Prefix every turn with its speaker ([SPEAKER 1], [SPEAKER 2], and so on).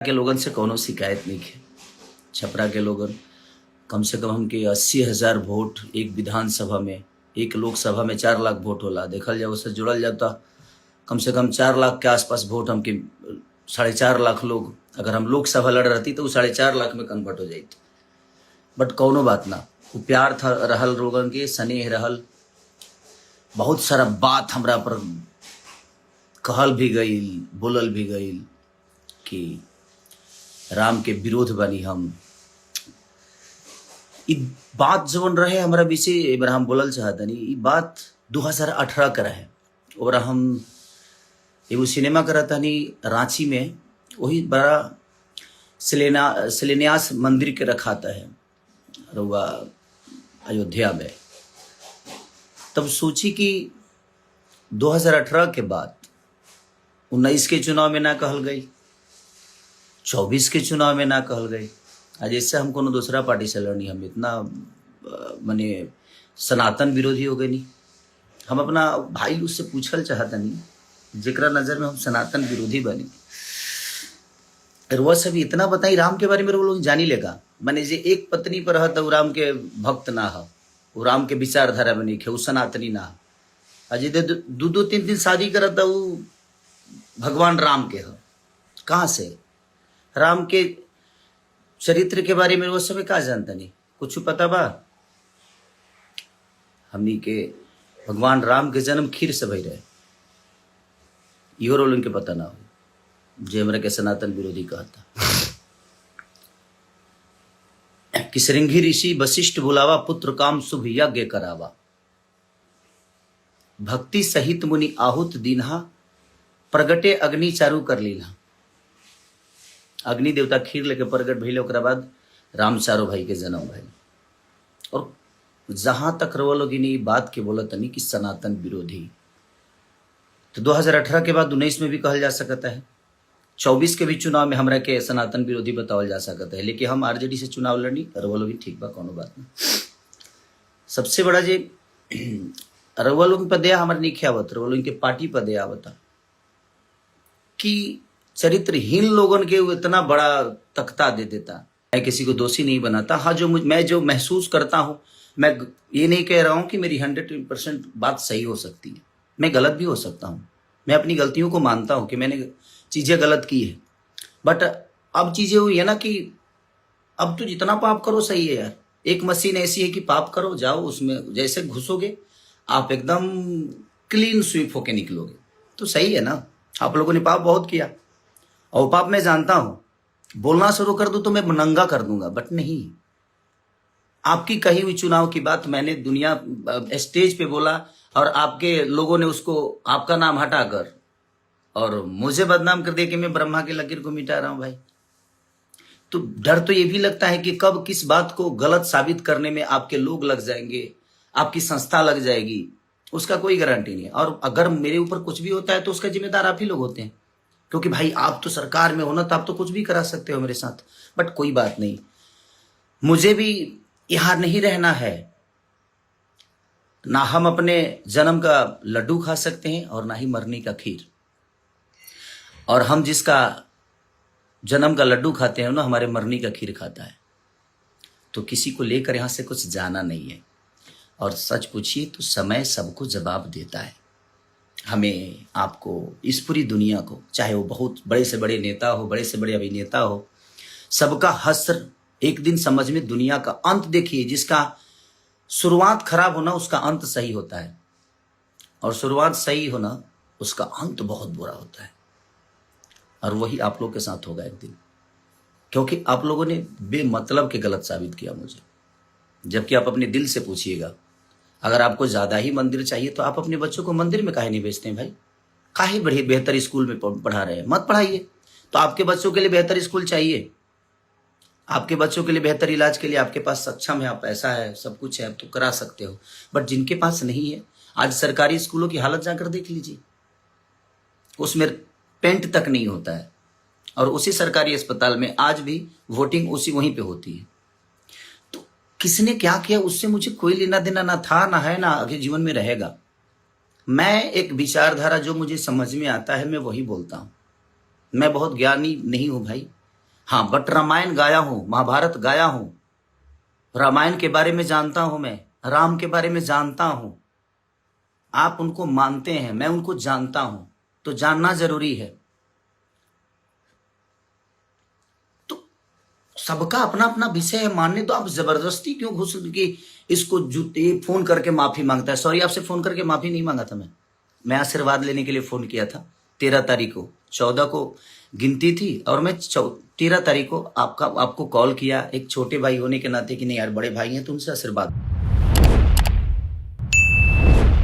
[SPEAKER 1] के लोगन से कोनो शिकायत नहीं है। छपरा के लोगन कम से कम हमके 80,000 वोट एक विधानसभा में, एक लोकसभा में 4 लाख वोट होला। देखल जाए उससे जुड़ल जाता कम से कम 4 लाख के आसपास वोट हमके 4.5 लाख लोग, अगर हम लोकसभा लड़ रहती तो वो 4.5 लाख में कन्वर्ट हो जाती। बट कौनो बात ना, वो प्यार था रहल लोगन के, स्नेह रहल, बहुत सारा बात हमरा पर कहल भी गई, बोलल भी गई कि राम के विरोध बनी हम। ई बात जवन रहे हमारा विषय एबर हम बोलल चाहतनी, ई बात 2018 का रहे। और हम एगो सिनेमा करतनी रांची में, वही बड़ा शिलान्यास मंदिर के रखाता है रउआ अयोध्या में। तब सोची कि 2018 के बाद 19 के चुनाव में ना कहल गई, 24 के चुनाव में ना कहल गई। आज इससे हम कोनो दूसरा पार्टी से लड़नी, हम इतना माने सनातन विरोधी हो गए नहीं। हम अपना भाई उससे पूछल चाहता नहीं जेकरा नजर में हम सनातन विरोधी बनी। वह सब इतना बताई राम के बारे में वो लोग जानी लेगा। माने जे एक पत्नी पर रहता वो राम के भक्त ना हो, वो राम के विचारधारा में नहीं खे, वो सनातनी ना हो। अजय दो 3 शादी करता वो भगवान राम के हो। कहाँ से राम के चरित्र के बारे में वो सब का जानता नहीं, कुछ पता बा? हमनी के भगवान राम के जन्म खीर से भई रहे, इहो रोल उनके पता ना हो, जे हमरा के सनातन विरोधी कहता। कि श्रृंगी ऋषि वशिष्ठ बुलावा, पुत्र काम शुभ यज्ञ करावा, भक्ति सहित मुनि आहुत दीन्हा, प्रगटे अग्नि चारू कर लीला। अग्नि देवता खीर लेके प्रगट भइले, ओकरा बाद राम चारो भाई के जन्म भइल। और जहां तक रवा लोग बात के बोला तनी कि सनातन विरोधी, तो 2018 के बाद 19 में भी कहल जा सकता है, 24 के भी चुनाव में हमरा के सनातन विरोधी बतावल जा सकता है। लेकिन हम आरजेडी से चुनाव लड़नी, रवा लोग ठीक बा, कोनो बात नहीं। सबसे बड़ा जे रवा लोग पर दया हमारे नहीं आवत, रवा लोग के पार्टी पर दया आवता कि चरित्रहीन लोगन के वो इतना बड़ा तख्ता दे देता। मैं किसी को दोषी नहीं बनाता। हाँ, मैं जो महसूस करता हूँ, मैं ये नहीं कह रहा हूँ कि मेरी 100% बात सही हो सकती है, मैं गलत भी हो सकता हूँ। मैं अपनी गलतियों को मानता हूँ कि मैंने चीज़ें गलत की है। बट अब चीज़ें हुई है ना कि अब तो जितना पाप करो सही है यार। एक मशीन ऐसी है कि पाप करो, जाओ उसमें जैसे घुसोगे आप एकदम क्लीन स्वीप होके निकलोगे, तो सही है ना। आप लोगों ने पाप बहुत किया, और पाप मैं जानता हूं, बोलना शुरू कर दूं तो मैं नंगा कर दूंगा। बट नहीं, आपकी कही हुई चुनाव की बात मैंने दुनिया स्टेज पे बोला, और आपके लोगों ने उसको आपका नाम हटाकर और मुझे बदनाम कर दिया कि मैं ब्रह्मा की लकीर को मिटा रहा हूं। भाई, तो डर तो ये भी लगता है कि कब किस बात को गलत साबित करने में आपके लोग लग जाएंगे, आपकी संस्था लग जाएगी, उसका कोई गारंटी नहीं है। और अगर मेरे ऊपर कुछ भी होता है तो उसका जिम्मेदार आप ही लोग होते हैं, क्योंकि भाई आप तो सरकार में हो ना, तो आप तो कुछ भी करा सकते हो मेरे साथ। बट कोई बात नहीं, मुझे भी यहां नहीं रहना है। ना हम अपने जन्म का लड्डू खा सकते हैं और ना ही मरने का खीर। और हम जिसका जन्म का लड्डू खाते हैं ना, हमारे मरने का खीर खाता है। तो किसी को लेकर यहां से कुछ जाना नहीं है। और सच पूछिए तो समय सबको जवाब देता है। हमें, आपको, इस पूरी दुनिया को, चाहे वो बहुत बड़े से बड़े नेता हो, बड़े से बड़े अभिनेता हो, सबका हश्र एक दिन समझ में दुनिया का अंत देखिए। जिसका शुरुआत खराब होना उसका अंत सही होता है, और शुरुआत सही होना उसका अंत बहुत बुरा होता है। और वही आप लोग के साथ होगा एक दिन, क्योंकि आप लोगों ने बेमतलब के गलत साबित किया मुझे। जबकि आप अपने दिल से पूछिएगा, अगर आपको ज्यादा ही मंदिर चाहिए तो आप अपने बच्चों को मंदिर में काहे नहीं भेजते हैं भाई? काहे बड़े बेहतर स्कूल में पढ़ा रहे हैं? मत पढ़ाइए। तो आपके बच्चों के लिए बेहतर स्कूल चाहिए, आपके बच्चों के लिए बेहतर इलाज के लिए आपके पास सक्षम है, आप पैसा है, सब कुछ है, आप तो करा सकते हो। बट जिनके पास नहीं है, आज सरकारी स्कूलों की हालत जाकर देख लीजिए, उसमें पेंट तक नहीं होता है। और उसी सरकारी अस्पताल में आज भी वोटिंग वहीं पे होती है। तो किसने क्या किया उससे मुझे कोई लेना देना ना था, ना है, ना आगे जीवन में रहेगा। मैं एक विचारधारा जो मुझे समझ में आता है मैं वही बोलता हूँ। मैं बहुत ज्ञानी नहीं हूँ भाई, हाँ, बट रामायण गाया हूं, महाभारत गाया हूं, रामायण के बारे में जानता हूं, मैं राम के बारे में जानता हूं। आप उनको मानते हैं, मैं उनको जानता हूं, तो जानना जरूरी है। तो सबका अपना अपना विषय है, मानने दो। आप जबरदस्ती क्यों घुस के इसको जूते फोन करके माफी मांगता है? सॉरी, आपसे फोन करके माफी नहीं मांगा था मैं आशीर्वाद लेने के लिए फोन किया था। 13 तारीख को, 14 को गिनती थी और मैं 13 तारीख को आपको कॉल किया, एक छोटे भाई होने के नाते कि नहीं यार बड़े भाई हैं तो उनसे आशीर्वाद।